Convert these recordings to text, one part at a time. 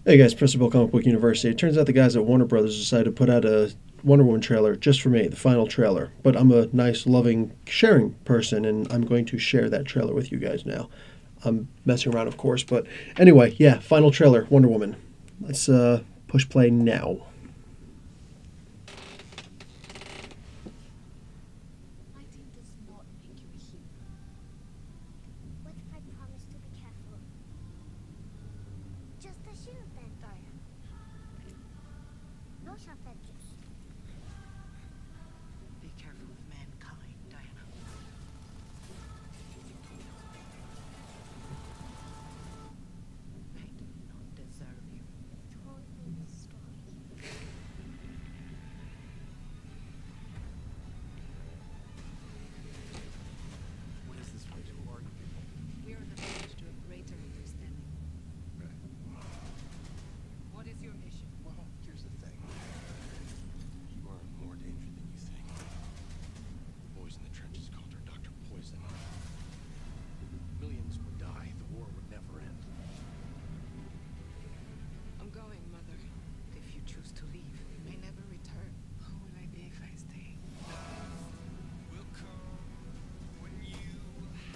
Hey guys, Principal Comic Book University. It turns out the guys at Warner Brothers decided to put out a Wonder Woman trailer just for me, the final trailer. But I'm a nice, loving, sharing person, and I'm going to share that trailer with you guys now. I'm messing around, of course, but anyway, yeah, final trailer, Wonder Woman. Let's push play now. Fighting does not make you a hero. What if I promise to be careful? Just a shield then, Daya. No sharp edges. Be careful of mankind, Diana. I do not deserve you. Told me the story. What is this place? Who are you people? We are the bridge to a greater understanding. Right. What is your mission? Well, here's the thing. You are in more danger than you think. The boys in the trenches called her Dr. Poison. Millions would die. The war would never end. I'm going, Mother. If you choose to leave, you may never return. Who will I be if I stay? Will come when you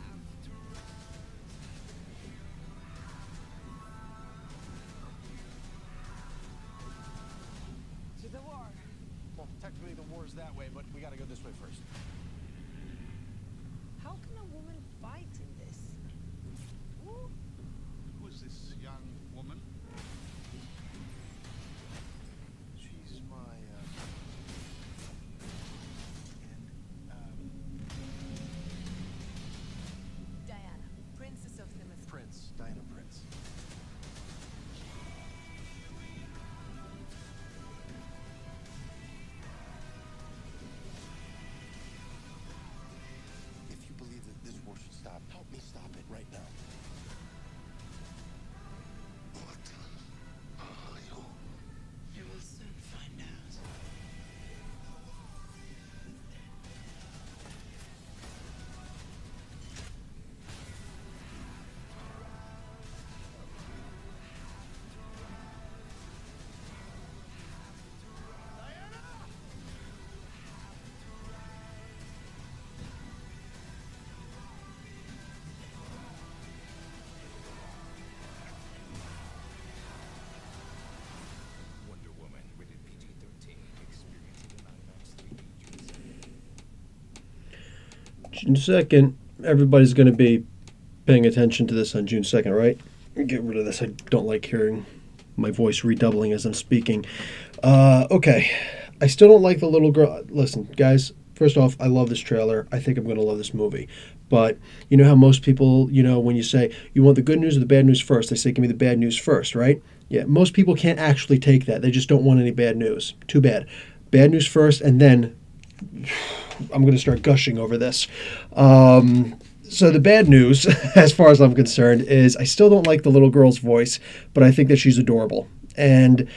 have to run. To the war. Well, technically the war's that way, but we gotta go this way first. How can a woman fight in this? Ooh. Who is this young woman? She's my, Diana, Princess of the Myth. Prince. Diana Prince. If you believe that this war should stop, help me stop it right now. What are you? You will soon find out. Wonder Woman, rated PG-13, experiencing an IMAX 3D. June 2nd, everybody's going to be paying attention to this on June 2nd, right? Get rid of this. I don't like hearing my voice redoubling as I'm speaking. Okay. I still don't like the little girl. Listen, guys, first off, I love this trailer. I think I'm going to love this movie. But you know how most people, when you say you want the good news or the bad news first, they say give me the bad news first, right? Yeah, most people can't actually take that. They just don't want any bad news. Too bad. Bad news first, and then I'm going to start gushing over this. So the bad news, as far as I'm concerned, is I still don't like the little girl's voice, but I think that she's adorable. And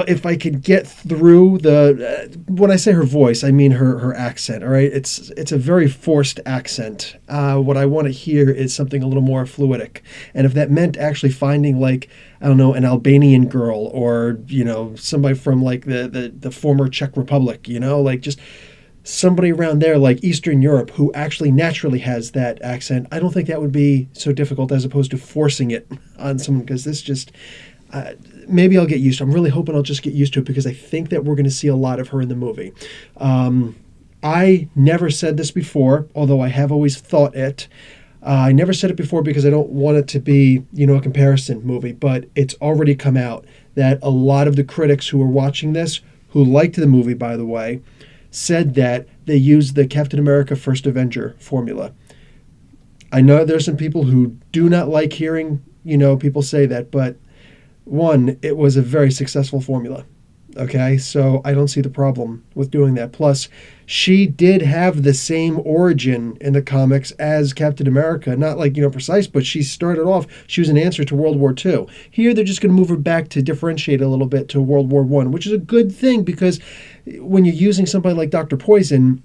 if I could get through when I say her voice, I mean her accent. All right, it's a very forced accent. What I want to hear is something a little more fluidic, and if that meant actually finding, like, I don't know, an Albanian girl, or somebody from like the former Czech Republic, like just somebody around there, like Eastern Europe, who actually naturally has that accent, I don't think that would be so difficult as opposed to forcing it on someone, because this just. Maybe I'll get used to it. I'm really hoping I'll just get used to it, because I think that we're going to see a lot of her in the movie. I never said this before, although I have always thought it. I never said it before because I don't want it to be, a comparison movie, but it's already come out that a lot of the critics who are watching this, who liked the movie, by the way, said that they used the Captain America First Avenger formula. I know there's some people who do not like hearing, people say that, but one, it was a very successful formula. Okay, so I don't see the problem with doing that. Plus, she did have the same origin in the comics as Captain America. Not like, precise, but she started off, she was an answer to World War II. Here, they're just going to move her back to differentiate a little bit to World War I, which is a good thing, because when you're using somebody like Dr. Poison,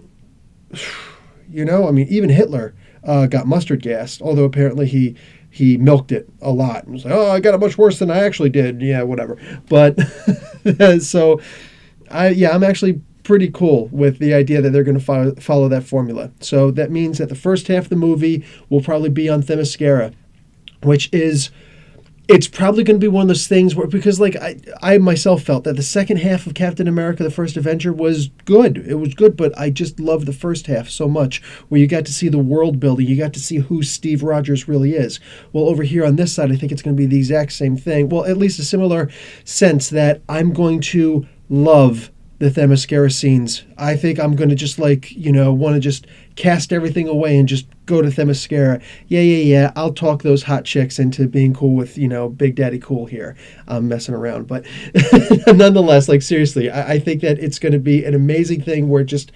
even Hitler got mustard gassed, although apparently he he milked it a lot. It was like, oh, I got it much worse than I actually did. Yeah, whatever. But so I'm actually pretty cool with the idea that they're going to follow that formula. So that means that the first half of the movie will probably be on Themyscira, which is, it's probably going to be one of those things where, because like I myself felt that the second half of Captain America, the First Avenger, was good. It was good, but I just loved the first half so much, where you got to see the world building, you got to see who Steve Rogers really is. Well, over here on this side, I think it's going to be the exact same thing. Well, at least a similar sense that I'm going to love the Themyscira scenes. I think I'm going to just want to just cast everything away and just go to Themyscira. Yeah. I'll talk those hot chicks into being cool with, Big Daddy Cool here. I'm messing around. But nonetheless, like seriously, I think that it's going to be an amazing thing where just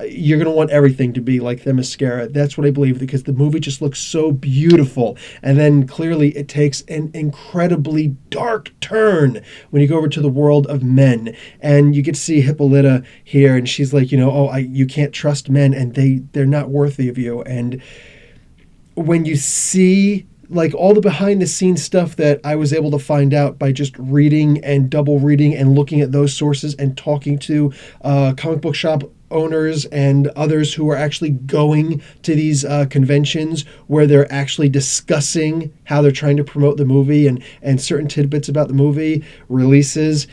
you're going to want everything to be like Themyscira. That's what I believe, because the movie just looks so beautiful. And then clearly it takes an incredibly dark turn when you go over to the world of men. And you get to see Hippolyta here, and she's like, you can't trust men, and they're not worthy of you. And when you see like all the behind the scenes stuff that I was able to find out by just reading and double reading and looking at those sources and talking to comic book shop owners and others who are actually going to these conventions where they're actually discussing how they're trying to promote the movie and certain tidbits about the movie releases.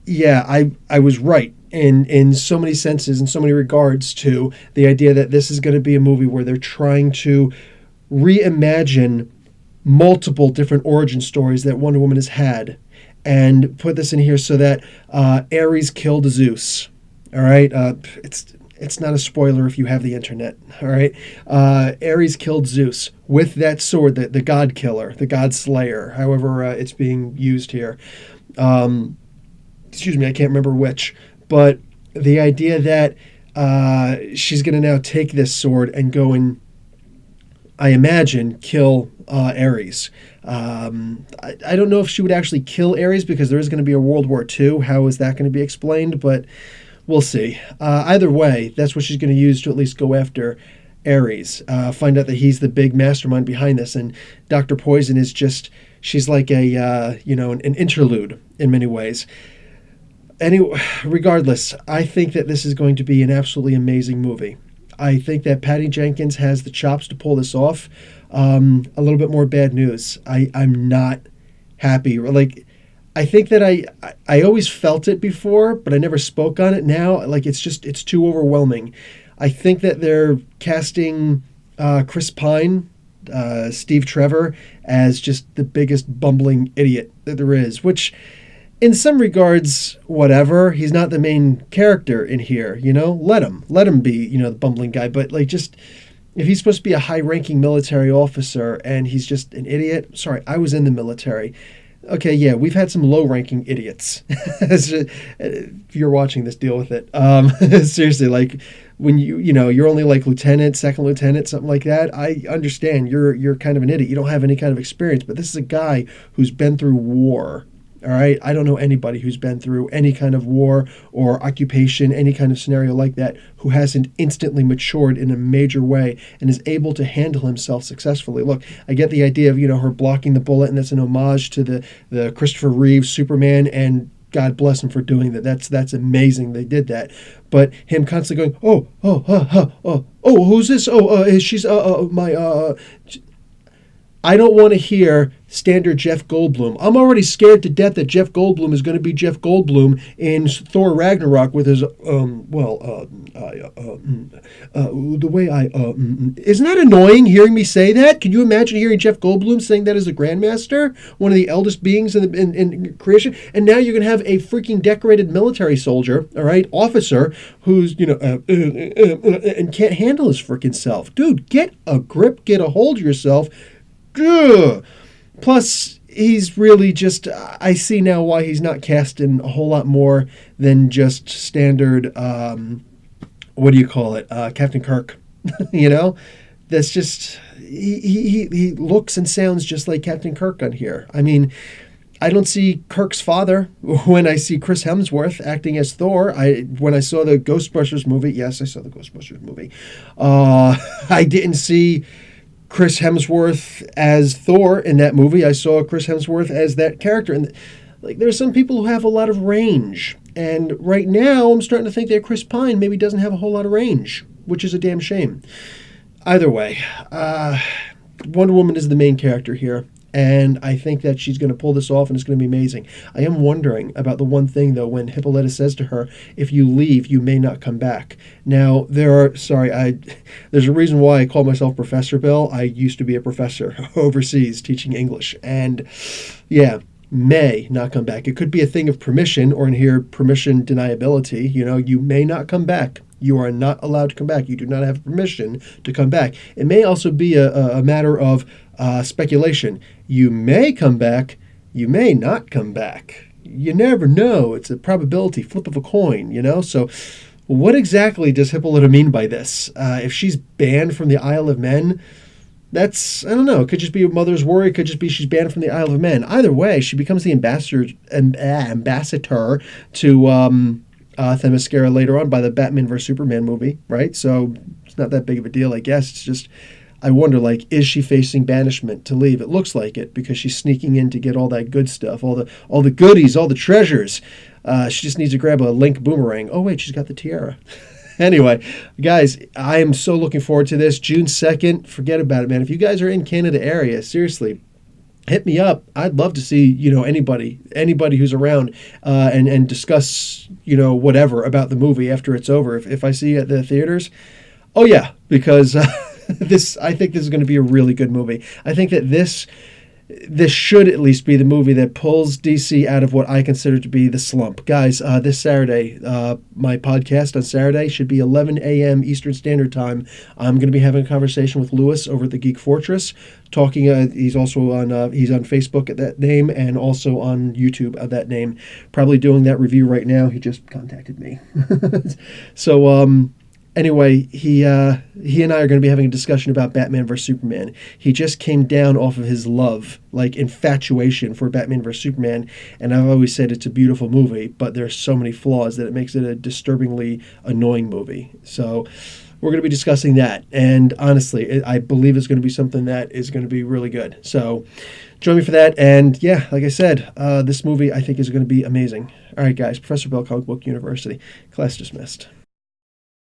Yeah, I was right in so many senses, in so many regards, to the idea that this is going to be a movie where they're trying to reimagine multiple different origin stories that Wonder Woman has had and put this in here so that Ares killed Zeus. All right, it's not a spoiler if you have the internet. All right, Ares killed Zeus with that sword, the God Killer, the God Slayer, however it's being used here. Excuse me, I can't remember which, but the idea that she's going to now take this sword and go and, I imagine, kill Ares. I don't know if she would actually kill Ares, because there is going to be a World War II. How is that going to be explained? But we'll see. Either way, that's what she's going to use to at least go after Ares. Find out that he's the big mastermind behind this, and Dr. Poison is just, she's like an interlude in many ways. Anyway, regardless, I think that this is going to be an absolutely amazing movie. I think that Patty Jenkins has the chops to pull this off. A little bit more bad news. I'm not happy. Like, I think that I always felt it before, but I never spoke on it. Now, like, it's too overwhelming. I think that they're casting Chris Pine, Steve Trevor, as just the biggest bumbling idiot that there is, which, in some regards, whatever. He's not the main character in here, Let him be, the bumbling guy. But like, just, if he's supposed to be a high-ranking military officer and he's just an idiot. Sorry, I was in the military. Okay, yeah, we've had some low-ranking idiots. If you're watching this, deal with it. Seriously, like, when you're only like lieutenant, second lieutenant, something like that. I understand you're kind of an idiot. You don't have any kind of experience. But this is a guy who's been through war. All right, I don't know anybody who's been through any kind of war or occupation, any kind of scenario like that, who hasn't instantly matured in a major way and is able to handle himself successfully. Look, I get the idea of, her blocking the bullet, and that's an homage to the Christopher Reeve Superman, and God bless him for doing that. That's amazing they did that. But him constantly going, who's this? She's my. I don't want to hear standard Jeff Goldblum. I'm already scared to death that Jeff Goldblum is going to be Jeff Goldblum in Thor Ragnarok with his the way isn't that annoying hearing me say that? Can you imagine hearing Jeff Goldblum saying that as a Grandmaster, one of the eldest beings in creation? And now you're going to have a freaking decorated military soldier, all right, officer, who's and can't handle his freaking self. Dude, get a grip, get a hold of yourself. Ugh. Plus, he's really just, I see now why he's not cast in a whole lot more than just standard, Captain Kirk. That's just, he looks and sounds just like Captain Kirk on here. I mean, I don't see Kirk's father when I see Chris Hemsworth acting as Thor. When I saw the Ghostbusters movie, yes, I saw the Ghostbusters movie. I didn't see Chris Hemsworth as Thor in that movie. I saw Chris Hemsworth as that character. And like, there's some people who have a lot of range. And right now, I'm starting to think that Chris Pine maybe doesn't have a whole lot of range, which is a damn shame. Either way, Wonder Woman is the main character here. And I think that she's going to pull this off and it's going to be amazing. I am wondering about the one thing, though, when Hippolyta says to her, if you leave, you may not come back. Now, there's a reason why I call myself Professor Bill. I used to be a professor overseas teaching English. And yeah, may not come back. It could be a thing of permission, or in here, permission deniability. You may not come back. You are not allowed to come back. You do not have permission to come back. It may also be a matter of speculation. You may come back. You may not come back. You never know. It's a probability, flip of a coin, So what exactly does Hippolyta mean by this? If she's banned from the Isle of Men, I don't know. It could just be a mother's worry. It could just be she's banned from the Isle of Men. Either way, she becomes the ambassador to Themyscira later on by the Batman vs. Superman movie, right? So it's not that big of a deal, I guess. It's just, I wonder, is she facing banishment to leave? It looks like it, because she's sneaking in to get all that good stuff, all the goodies, all the treasures. She just needs to grab a Link boomerang. Oh, wait, she's got the tiara. Anyway, guys, I am so looking forward to this. June 2nd, forget about it, man. If you guys are in Canada area, seriously, hit me up. I'd love to see, anybody who's around and discuss, whatever about the movie after it's over. If I see you at the theaters, oh yeah, because I think this is going to be a really good movie. I think that this should at least be the movie that pulls DC out of what I consider to be the slump. Guys, this Saturday, my podcast on Saturday should be 11 a.m. Eastern Standard Time. I'm going to be having a conversation with Lewis over at the Geek Fortress, talking. He's also he's on Facebook at that name and also on YouTube at that name. Probably doing that review right now. He just contacted me. So, anyway, he and I are going to be having a discussion about Batman vs. Superman. He just came down off of his love, infatuation for Batman vs. Superman, and I've always said it's a beautiful movie, but there's so many flaws that it makes it a disturbingly annoying movie. So we're going to be discussing that, and honestly, I believe it's going to be something that is going to be really good. So join me for that, and yeah, like I said, this movie I think is going to be amazing. All right, guys, Professor Bell, Comic Book University. Class dismissed.